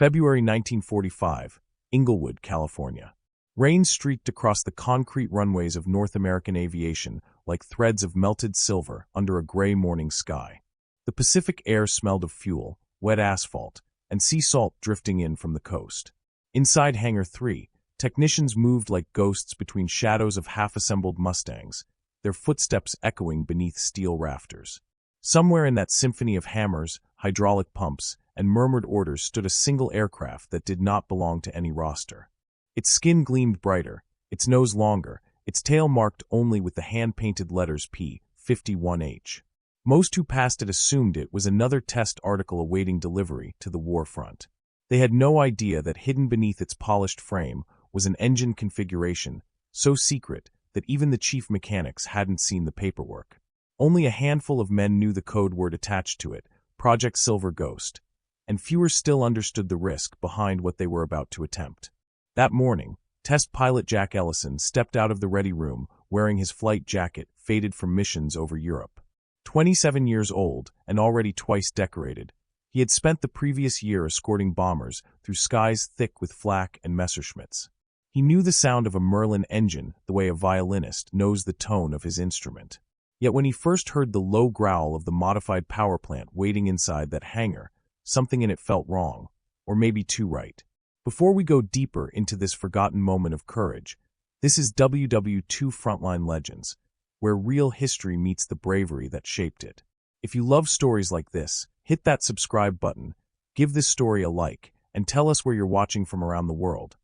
February 1945, Inglewood, California. Rain streaked across the concrete runways of North American aviation like threads of melted silver under a gray morning sky. The Pacific air smelled of fuel, wet asphalt, and sea salt drifting in from the coast. Inside Hangar 3, technicians moved like ghosts between shadows of half-assembled Mustangs, their footsteps echoing beneath steel rafters. Somewhere in that symphony of hammers, hydraulic pumps, and murmured orders stood a single aircraft that did not belong to any roster. Its skin gleamed brighter, its nose longer, its tail marked only with the hand-painted letters P-51H. Most who passed it assumed it was another test article awaiting delivery to the war front. They had no idea that hidden beneath its polished frame was an engine configuration so secret that even the chief mechanics hadn't seen the paperwork. Only a handful of men knew the code word attached to it, Project Silver Ghost, and fewer still understood the risk behind what they were about to attempt. That morning, test pilot Jack Ellison stepped out of the ready room wearing his flight jacket faded from missions over Europe. 27 years old and already twice decorated, he had spent the previous year escorting bombers through skies thick with flak and Messerschmitts. He knew the sound of a Merlin engine the way a violinist knows the tone of his instrument. Yet when he first heard the low growl of the modified power plant waiting inside that hangar, something in it felt wrong, or maybe too right. Before we go deeper into this forgotten moment of courage, this is WW2 Frontline Legends, where real history meets the bravery that shaped it. If you love stories like this, hit that subscribe button, give this story a like, and tell us where you're watching from around the world.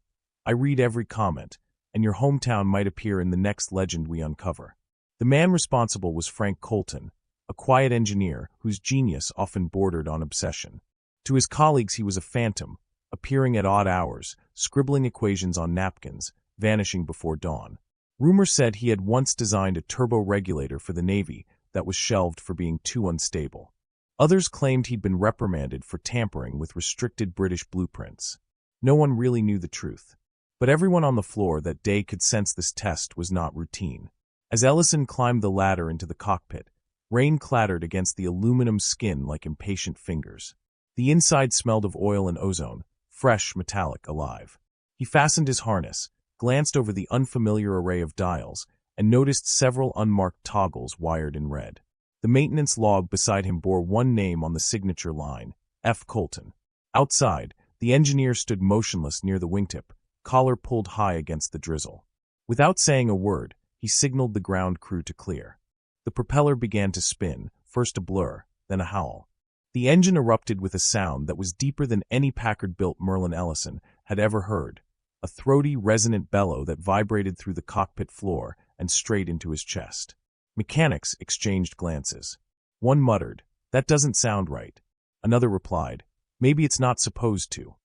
I read every comment, and your hometown might appear in the next legend we uncover. The man responsible was Frank Colton, a quiet engineer whose genius often bordered on obsession. To his colleagues he was a phantom, appearing at odd hours, scribbling equations on napkins, vanishing before dawn. Rumor said he had once designed a turbo regulator for the Navy that was shelved for being too unstable. Others claimed he'd been reprimanded for tampering with restricted British blueprints. No one really knew the truth. But everyone on the floor that day could sense this test was not routine. As Ellison climbed the ladder into the cockpit, rain clattered against the aluminum skin like impatient fingers. The inside smelled of oil and ozone, fresh, metallic, alive. He fastened his harness, glanced over the unfamiliar array of dials, and noticed several unmarked toggles wired in red. The maintenance log beside him bore one name on the signature line, F. Colton. Outside, the engineer stood motionless near the wingtip, collar pulled high against the drizzle. Without saying a word, he signaled the ground crew to clear. The propeller began to spin, first a blur, then a howl. The engine erupted with a sound that was deeper than any Packard-built Merlin Ellison had ever heard, a throaty, resonant bellow that vibrated through the cockpit floor and straight into his chest. Mechanics exchanged glances. One muttered, "That doesn't sound right." Another replied, "Maybe it's not supposed to."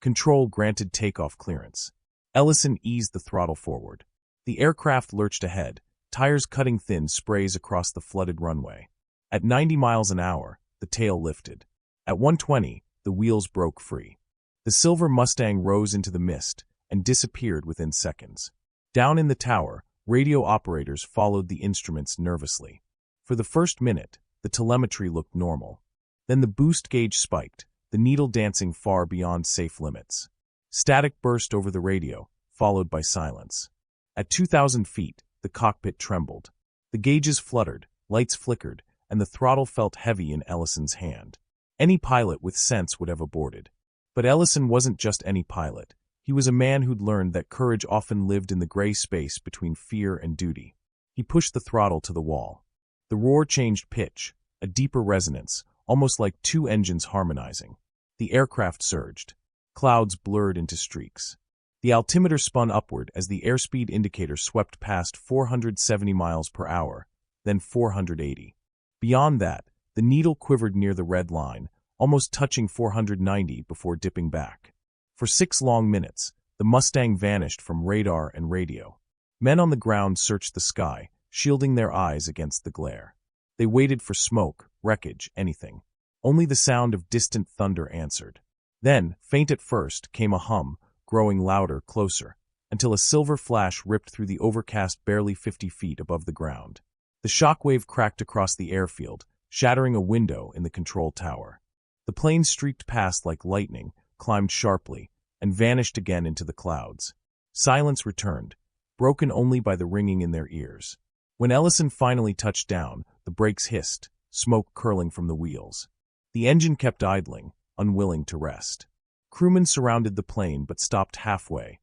Control granted takeoff clearance. Ellison eased the throttle forward. The aircraft lurched ahead, tires cutting thin sprays across the flooded runway. At 90 miles an hour, the tail lifted. At 120, the wheels broke free. The silver Mustang rose into the mist and disappeared within seconds. Down in the tower, radio operators followed the instruments nervously. For the first minute, the telemetry looked normal. Then the boost gauge spiked, the needle dancing far beyond safe limits. Static burst over the radio, followed by silence. At 2,000 feet, the cockpit trembled. The gauges fluttered, lights flickered, and the throttle felt heavy in Ellison's hand. Any pilot with sense would have aborted. But Ellison wasn't just any pilot. He was a man who'd learned that courage often lived in the gray space between fear and duty. He pushed the throttle to the wall. The roar changed pitch, a deeper resonance, almost like two engines harmonizing. The aircraft surged. Clouds blurred into streaks. The altimeter spun upward as the airspeed indicator swept past 470 miles per hour, then 480. Beyond that, the needle quivered near the red line, almost touching 490 before dipping back. For 6 long minutes, the Mustang vanished from radar and radio. Men on the ground searched the sky, shielding their eyes against the glare. They waited for smoke, wreckage, anything. Only the sound of distant thunder answered. Then, faint at first, came a hum, growing louder, closer, until a silver flash ripped through the overcast barely 50 feet above the ground. The shockwave cracked across the airfield, shattering a window in the control tower. The plane streaked past like lightning, climbed sharply and vanished again into the clouds. Silence returned, broken only by the ringing in their ears. When Ellison finally touched down, the brakes hissed, smoke curling from the wheels. The engine kept idling, unwilling to rest. Crewmen surrounded the plane but stopped halfway.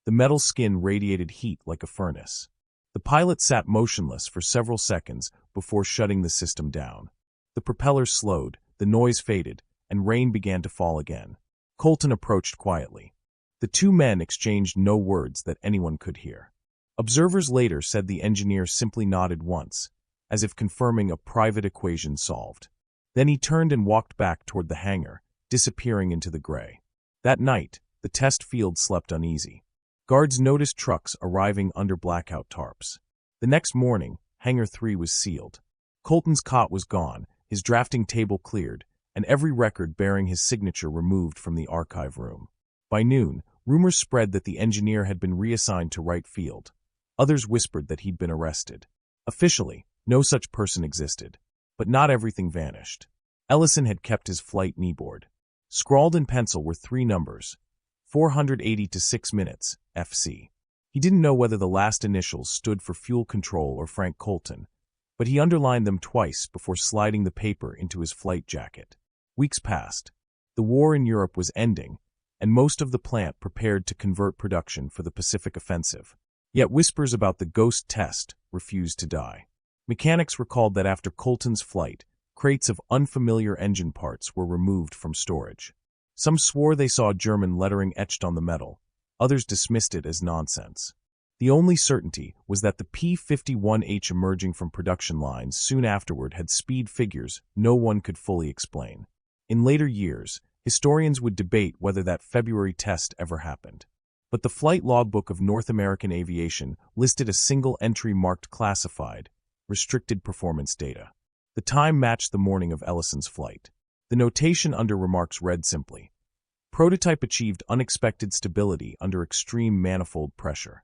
The metal skin radiated heat like a furnace. The pilot sat motionless for several seconds before shutting the system down. The propellers slowed, the noise faded, and rain began to fall again. Colton approached quietly. The two men exchanged no words that anyone could hear. Observers later said the engineer simply nodded once, as if confirming a private equation solved. Then he turned and walked back toward the hangar, disappearing into the gray. That night, the test field slept uneasy. Guards noticed trucks arriving under blackout tarps. The next morning, Hangar 3 was sealed. Colton's cot was gone, his drafting table cleared, and every record bearing his signature removed from the archive room. By noon, rumors spread that the engineer had been reassigned to Wright Field. Others whispered that he'd been arrested. Officially, no such person existed. But not everything vanished. Ellison had kept his flight kneeboard. Scrawled in pencil were 3 numbers, 480 to 6 minutes, FC. He didn't know whether the last initials stood for fuel control or Frank Colton, but he underlined them twice before sliding the paper into his flight jacket. Weeks passed. The war in Europe was ending, and most of the plant prepared to convert production for the Pacific offensive. Yet whispers about the ghost test refused to die. Mechanics recalled that after Colton's flight, crates of unfamiliar engine parts were removed from storage. Some swore they saw German lettering etched on the metal. Others dismissed it as nonsense. The only certainty was that the P-51H emerging from production lines soon afterward had speed figures no one could fully explain. In later years, historians would debate whether that February test ever happened. But the flight logbook of North American Aviation listed a single entry marked classified, restricted performance data. The time matched the morning of Ellison's flight. The notation under remarks read simply, "Prototype achieved unexpected stability under extreme manifold pressure."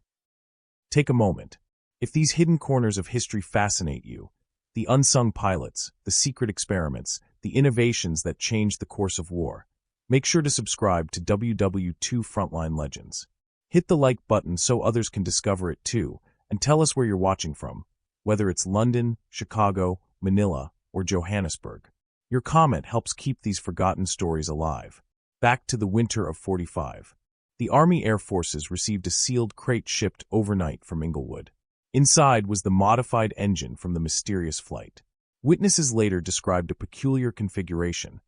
Take a moment. If these hidden corners of history fascinate you, the unsung pilots, the secret experiments, the innovations that changed the course of war, make sure to subscribe to WW2 Frontline Legends. Hit the like button so others can discover it too, and tell us where you're watching from, whether it's London, Chicago, Manila, or Johannesburg. Your comment helps keep these forgotten stories alive. Back to the winter of '45. The Army Air Forces received a sealed crate shipped overnight from Inglewood. Inside was the modified engine from the mysterious flight. Witnesses later described a peculiar configuration: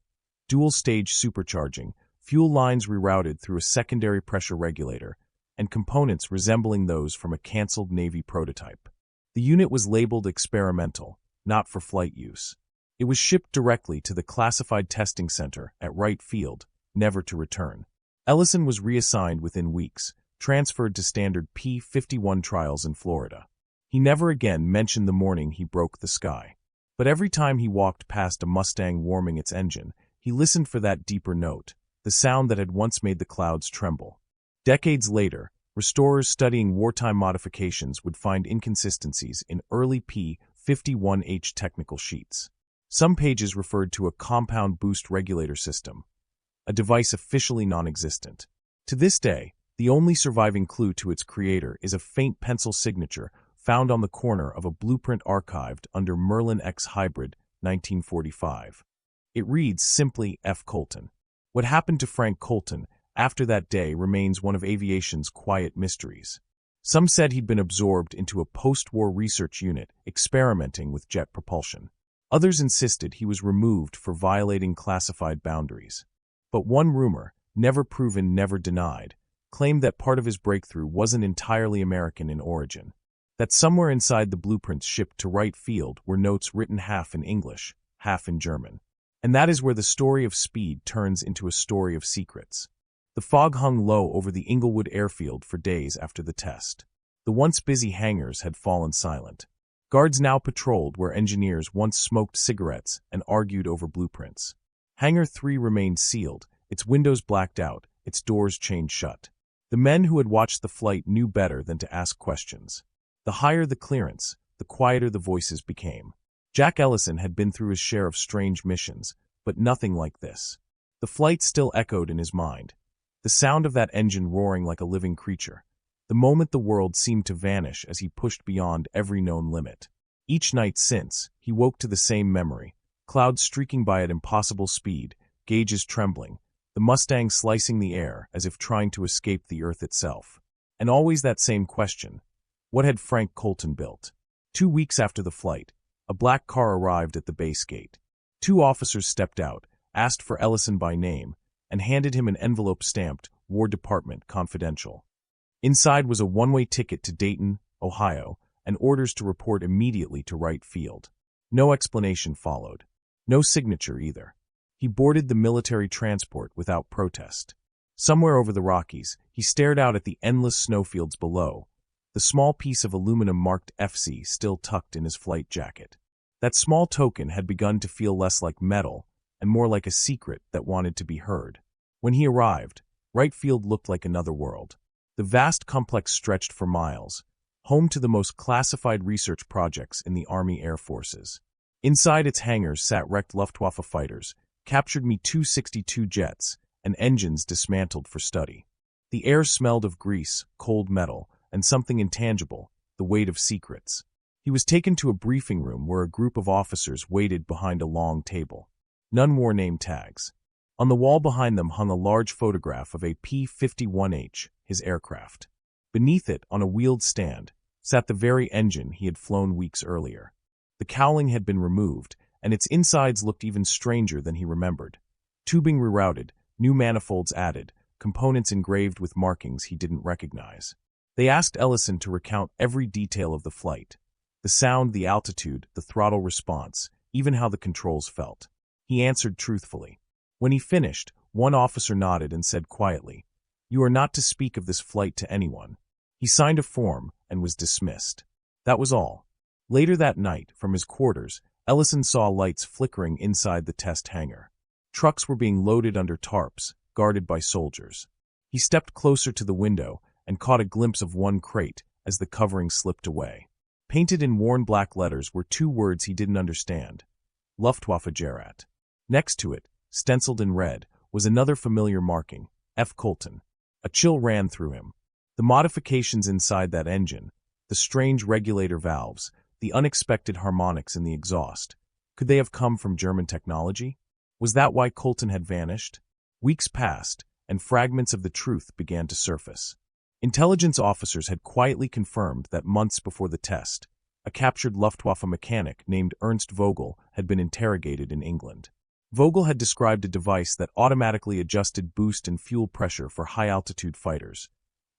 dual-stage supercharging, fuel lines rerouted through a secondary pressure regulator, and components resembling those from a canceled Navy prototype. The unit was labeled experimental, not for flight use. It was shipped directly to the classified testing center at Wright Field, never to return. Ellison was reassigned within weeks, transferred to standard P-51 trials in Florida. He never again mentioned the morning he broke the sky. But every time he walked past a Mustang warming its engine, he listened for that deeper note, the sound that had once made the clouds tremble. Decades later, restorers studying wartime modifications would find inconsistencies in early P-51H technical sheets. Some pages referred to a compound boost regulator system, a device officially non-existent. To this day, the only surviving clue to its creator is a faint pencil signature found on the corner of a blueprint archived under Merlin X Hybrid, 1945. It reads simply F. Colton. What happened to Frank Colton after that day remains one of aviation's quiet mysteries. Some said he'd been absorbed into a post-war research unit experimenting with jet propulsion. Others insisted he was removed for violating classified boundaries. But one rumor, never proven, never denied, claimed that part of his breakthrough wasn't entirely American in origin. That somewhere inside the blueprints shipped to Wright Field were notes written half in English, half in German. And that is where the story of speed turns into a story of secrets. The fog hung low over the Inglewood airfield for days after the test. The once busy hangars had fallen silent. Guards now patrolled where engineers once smoked cigarettes and argued over blueprints. Hangar 3 remained sealed, its windows blacked out, its doors chained shut. The men who had watched the flight knew better than to ask questions. The higher the clearance, the quieter the voices became. Jack Ellison had been through his share of strange missions, but nothing like this. The flight still echoed in his mind, the sound of that engine roaring like a living creature. The moment the world seemed to vanish as he pushed beyond every known limit. Each night since, he woke to the same memory, clouds streaking by at impossible speed, gauges trembling, the Mustang slicing the air as if trying to escape the earth itself. And always that same question: what had Frank Colton built? 2 weeks after the flight, a black car arrived at the base gate. 2 officers stepped out, asked for Ellison by name, and handed him an envelope stamped War Department Confidential. Inside was a one-way ticket to Dayton, Ohio, and orders to report immediately to Wright Field. No explanation followed. No signature either. He boarded the military transport without protest. Somewhere over the Rockies, he stared out at the endless snowfields below, the small piece of aluminum marked FC still tucked in his flight jacket. That small token had begun to feel less like metal and more like a secret that wanted to be heard. When he arrived, Wright Field looked like another world. The vast complex stretched for miles, home to the most classified research projects in the Army Air Forces. Inside its hangars sat wrecked Luftwaffe fighters, captured Me-262 jets, and engines dismantled for study. The air smelled of grease, cold metal, and something intangible, the weight of secrets. He was taken to a briefing room where a group of officers waited behind a long table. None wore name tags. On the wall behind them hung a large photograph of a P-51H, his aircraft. Beneath it, on a wheeled stand, sat the very engine he had flown weeks earlier. The cowling had been removed, and its insides looked even stranger than he remembered. Tubing rerouted, new manifolds added, components engraved with markings he didn't recognize. They asked Ellison to recount every detail of the flight. The sound, the altitude, the throttle response, even how the controls felt. He answered truthfully. When he finished, one officer nodded and said quietly, "You are not to speak of this flight to anyone." He signed a form and was dismissed. That was all. Later that night, from his quarters, Ellison saw lights flickering inside the test hangar. Trucks were being loaded under tarps, guarded by soldiers. He stepped closer to the window and caught a glimpse of one crate as the covering slipped away. Painted in worn black letters were 2 words he didn't understand: Luftwaffe Gerät. Next to it, stenciled in red, was another familiar marking, F. Colton. A chill ran through him. The modifications inside that engine, the strange regulator valves, the unexpected harmonics in the exhaust, could they have come from German technology? Was that why Colton had vanished? Weeks passed, and fragments of the truth began to surface. Intelligence officers had quietly confirmed that months before the test, a captured Luftwaffe mechanic named Ernst Vogel had been interrogated in England. Vogel had described a device that automatically adjusted boost and fuel pressure for high-altitude fighters,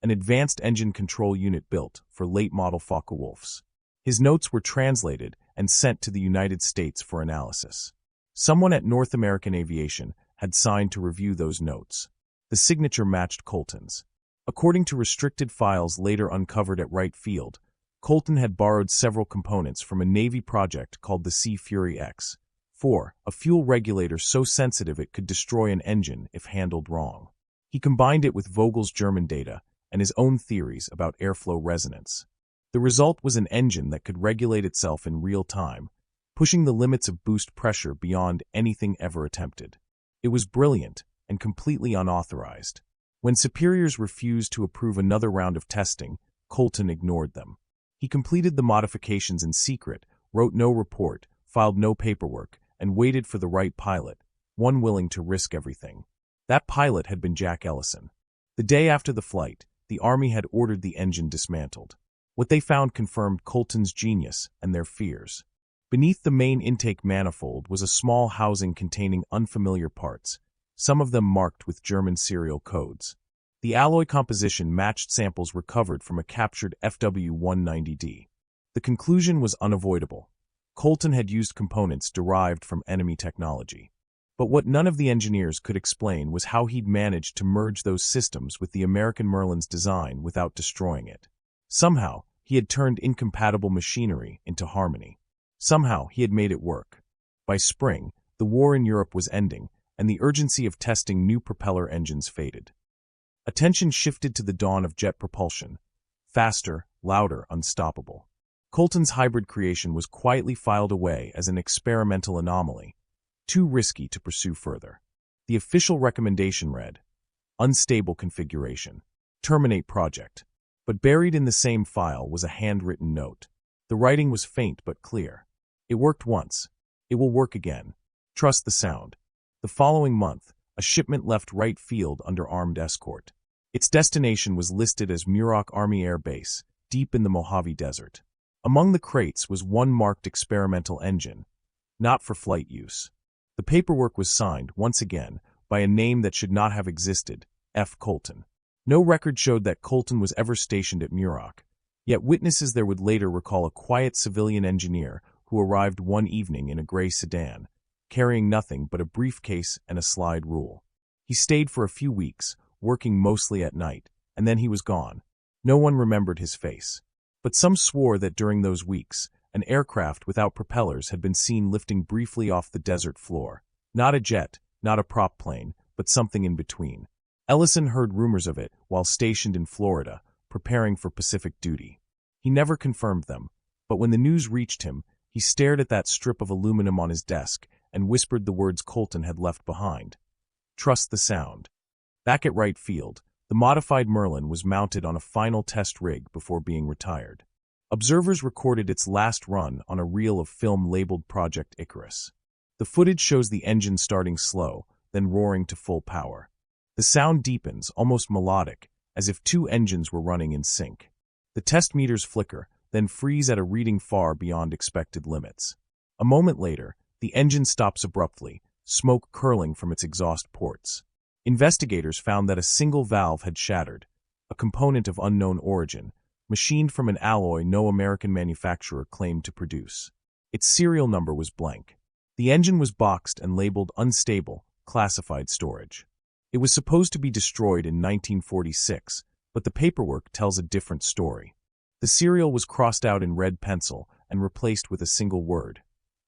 an advanced engine control unit built for late-model Focke-Wulfs. His notes were translated and sent to the United States for analysis. Someone at North American Aviation had signed to review those notes. The signature matched Colton's. According to restricted files later uncovered at Wright Field, Colton had borrowed several components from a Navy project called the Sea Fury X-4, a fuel regulator so sensitive it could destroy an engine if handled wrong. He combined it with Vogel's German data and his own theories about airflow resonance. The result was an engine that could regulate itself in real time, pushing the limits of boost pressure beyond anything ever attempted. It was brilliant and completely unauthorized. When superiors refused to approve another round of testing, Colton ignored them. He completed the modifications in secret, wrote no report, filed no paperwork, and waited for the right pilot, one willing to risk everything. That pilot had been Jack Ellison. The day after the flight, the Army had ordered the engine dismantled. What they found confirmed Colton's genius and their fears. Beneath the main intake manifold was a small housing containing unfamiliar parts, some of them marked with German serial codes. The alloy composition matched samples recovered from a captured FW190D. The conclusion was unavoidable. Colton had used components derived from enemy technology. But what none of the engineers could explain was how he'd managed to merge those systems with the American Merlin's design without destroying it. Somehow, he had turned incompatible machinery into harmony. Somehow, he had made it work. By spring, the war in Europe was ending, and the urgency of testing new propeller engines faded. Attention shifted to the dawn of jet propulsion. Faster, louder, unstoppable. Colton's hybrid creation was quietly filed away as an experimental anomaly, too risky to pursue further. The official recommendation read, "Unstable configuration. Terminate project." But buried in the same file was a handwritten note. The writing was faint but clear. "It worked once. It will work again. Trust the sound." The following month, a shipment left Wright Field under armed escort. Its destination was listed as Muroc Army Air Base, deep in the Mojave Desert. Among the crates was one marked experimental engine, not for flight use. The paperwork was signed, once again, by a name that should not have existed, F. Colton. No record showed that Colton was ever stationed at Muroc, yet witnesses there would later recall a quiet civilian engineer who arrived one evening in a gray sedan, carrying nothing but a briefcase and a slide rule. He stayed for a few weeks, working mostly at night, and then he was gone. No one remembered his face. But some swore that during those weeks, an aircraft without propellers had been seen lifting briefly off the desert floor. Not a jet, not a prop plane, but something in between. Ellison heard rumors of it while stationed in Florida, preparing for Pacific duty. He never confirmed them, but when the news reached him, he stared at that strip of aluminum on his desk and whispered the words Colton had left behind. "Trust the sound." Back at Wright Field, the modified Merlin was mounted on a final test rig before being retired. Observers recorded its last run on a reel of film labeled Project Icarus. The footage shows the engine starting slow, then roaring to full power. The sound deepens, almost melodic, as if two engines were running in sync. The test meters flicker, then freeze at a reading far beyond expected limits. A moment later, the engine stops abruptly, smoke curling from its exhaust ports. Investigators found that a single valve had shattered, a component of unknown origin, machined from an alloy no American manufacturer claimed to produce. Its serial number was blank. The engine was boxed and labeled unstable, classified storage. It was supposed to be destroyed in 1946, but the paperwork tells a different story. The serial was crossed out in red pencil and replaced with a single word: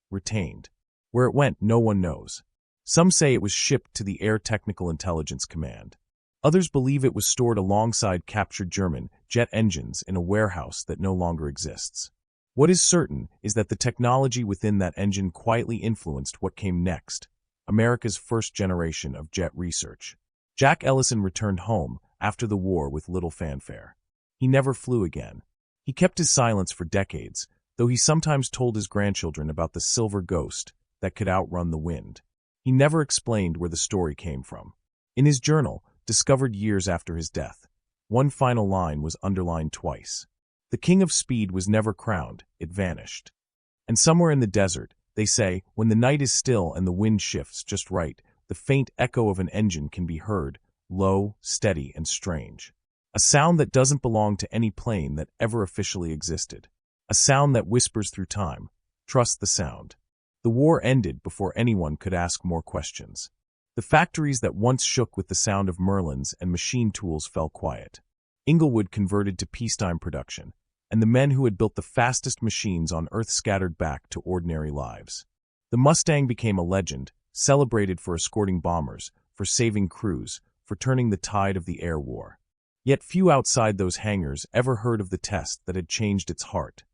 retained. Where it went, no one knows. Some say it was shipped to the Air Technical Intelligence Command. Others believe it was stored alongside captured German jet engines in a warehouse that no longer exists. What is certain is that the technology within that engine quietly influenced what came next, America's first generation of jet research. Jack Ellison returned home after the war with little fanfare. He never flew again. He kept his silence for decades, though he sometimes told his grandchildren about the silver ghost that could outrun the wind. He never explained where the story came from. In his journal, discovered years after his death, one final line was underlined twice. The king of speed was never crowned, it vanished. And somewhere in the desert, they say, when the night is still and the wind shifts just right, the faint echo of an engine can be heard, low, steady, and strange. A sound that doesn't belong to any plane that ever officially existed. A sound that whispers through time. Trust the sound. The war ended before anyone could ask more questions. The factories that once shook with the sound of Merlins and machine tools fell quiet. Inglewood converted to peacetime production, and the men who had built the fastest machines on Earth scattered back to ordinary lives. The Mustang became a legend, celebrated for escorting bombers, for saving crews, for turning the tide of the air war. Yet few outside those hangars ever heard of the test that had changed its heart.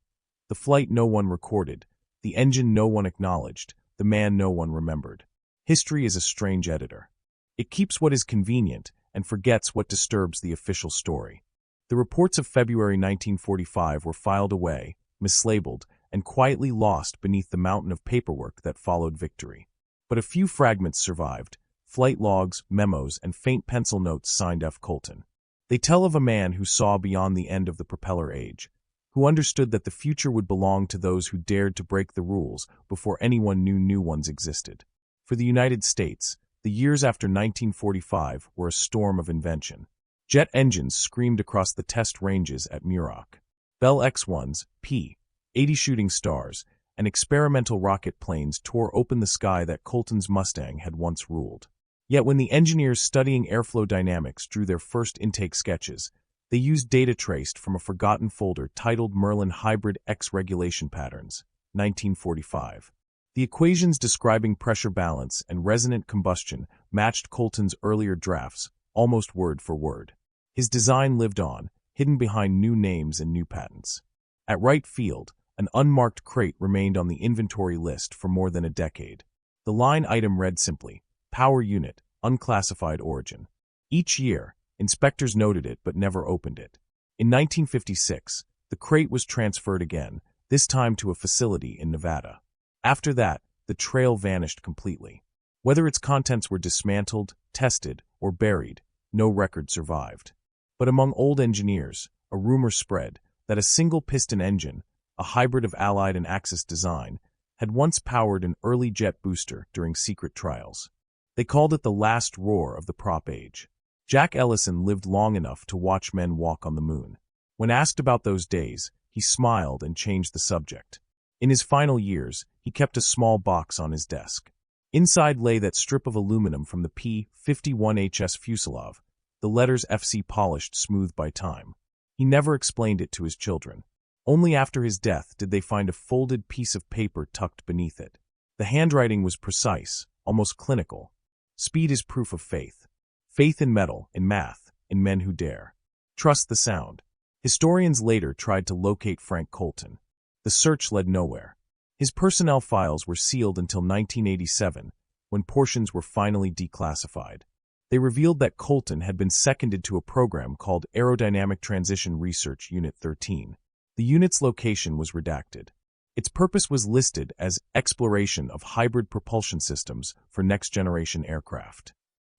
The flight no one recorded, the engine no one acknowledged, the man no one remembered. History is a strange editor. It keeps what is convenient and forgets what disturbs the official story. The reports of February 1945 were filed away, mislabeled, and quietly lost beneath the mountain of paperwork that followed victory. But a few fragments survived: flight logs, memos, and faint pencil notes signed F. Colton. They tell of a man who saw beyond the end of the propeller age, who understood that the future would belong to those who dared to break the rules before anyone knew new ones existed. For the United States, the years after 1945 were a storm of invention. Jet engines screamed across the test ranges at Muroc. Bell X-1s, P-80 shooting stars, and experimental rocket planes tore open the sky that Colton's Mustang had once ruled. Yet when the engineers studying airflow dynamics drew their first intake sketches, they used data traced from a forgotten folder titled Merlin Hybrid X Regulation Patterns, 1945. The equations describing pressure balance and resonant combustion matched Colton's earlier drafts, almost word for word. His design lived on, hidden behind new names and new patents. At Wright Field, an unmarked crate remained on the inventory list for more than a decade. The line item read simply, "Power Unit, unclassified origin. Each year, inspectors noted it but never opened it. In 1956, the crate was transferred again, this time to a facility in Nevada. After that, the trail vanished completely. Whether its contents were dismantled, tested, or buried, no record survived. But among old engineers, a rumor spread that a single-piston engine, a hybrid of Allied and Axis design, had once powered an early jet booster during secret trials. They called it the last roar of the prop age. Jack Ellison lived long enough to watch men walk on the moon. When asked about those days, he smiled and changed the subject. In his final years, he kept a small box on his desk. Inside lay that strip of aluminum from the P-51 fuselage, the letters FC polished smooth by time. He never explained it to his children. Only after his death did they find a folded piece of paper tucked beneath it. The handwriting was precise, almost clinical. Speed is proof of faith. Faith in metal, in math, in men who dare. Trust the sound. Historians later tried to locate Frank Colton. The search led nowhere. His personnel files were sealed until 1987, when portions were finally declassified. They revealed that Colton had been seconded to a program called Aerodynamic Transition Research Unit 13. The unit's location was redacted. Its purpose was listed as exploration of hybrid propulsion systems for next-generation aircraft.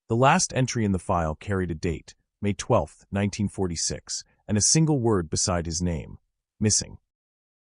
The last entry in the file carried a date, May 12, 1946, and a single word beside his name, missing.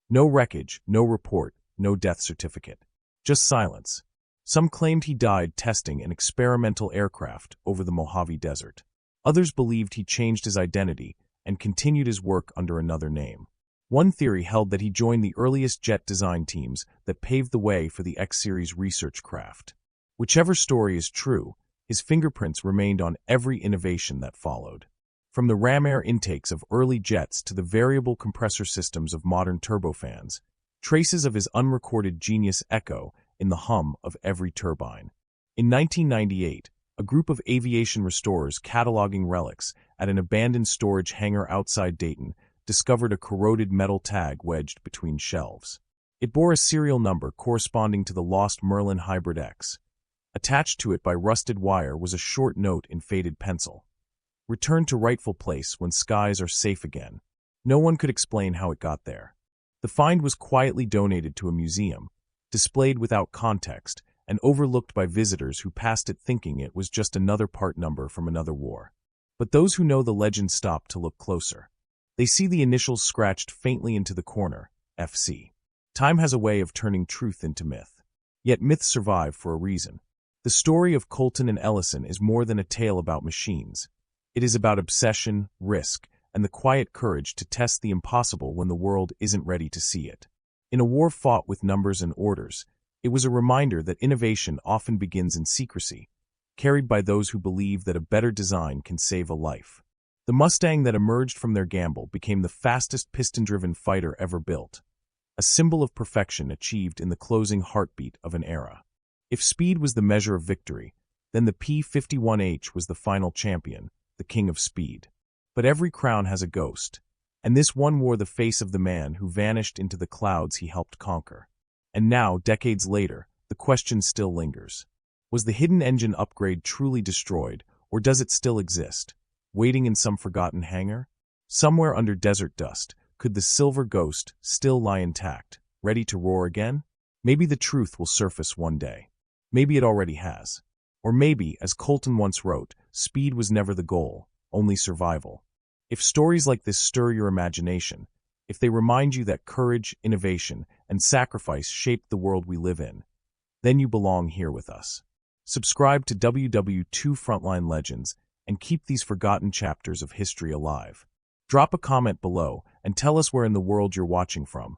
No wreckage, no report, no death certificate. Just silence. Some claimed he died testing an experimental aircraft over the Mojave Desert. Others believed he changed his identity and continued his work under another name. One theory held that he joined the earliest jet design teams that paved the way for the X-series research craft. Whichever story is true, his fingerprints remained on every innovation that followed. From the ram air intakes of early jets to the variable compressor systems of modern turbofans, traces of his unrecorded genius echo in the hum of every turbine. In 1998, a group of aviation restorers cataloging relics at an abandoned storage hangar outside Dayton discovered a corroded metal tag wedged between shelves. It bore a serial number corresponding to the lost Merlin Hybrid X. Attached to it by rusted wire was a short note in faded pencil. Return to rightful place when skies are safe again. No one could explain how it got there. The find was quietly donated to a museum, displayed without context, and overlooked by visitors who passed it thinking it was just another part number from another war. But those who know the legend stop to look closer. They see the initials scratched faintly into the corner, FC. Time has a way of turning truth into myth. Yet myths survive for a reason. The story of Colton and Ellison is more than a tale about machines. It is about obsession, risk, and the quiet courage to test the impossible when the world isn't ready to see it. In a war fought with numbers and orders, it was a reminder that innovation often begins in secrecy, carried by those who believe that a better design can save a life. The Mustang that emerged from their gamble became the fastest piston-driven fighter ever built, a symbol of perfection achieved in the closing heartbeat of an era. If speed was the measure of victory, then the P-51H was the final champion, the king of speed. But every crown has a ghost, and this one wore the face of the man who vanished into the clouds he helped conquer. And now, decades later, the question still lingers. Was the hidden engine upgrade truly destroyed, or does it still exist, waiting in some forgotten hangar? Somewhere under desert dust, could the silver ghost still lie intact, ready to roar again? Maybe the truth will surface one day. Maybe it already has. Or maybe, as Colton once wrote, speed was never the goal, only survival. If stories like this stir your imagination, if they remind you that courage, innovation, and sacrifice shaped the world we live in, then you belong here with us. Subscribe to WW2 Frontline Legends and keep these forgotten chapters of history alive. Drop a comment below and tell us where in the world you're watching from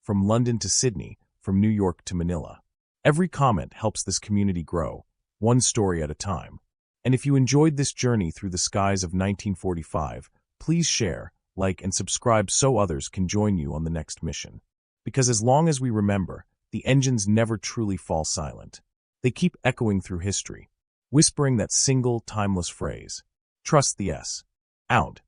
London to Sydney, from New York to Manila. Every comment helps this community grow, one story at a time. And if you enjoyed this journey through the skies of 1945, please share, like, and subscribe so others can join you on the next mission. Because as long as we remember, the engines never truly fall silent. They keep echoing through history, whispering that single, timeless phrase. Trust the S. Out.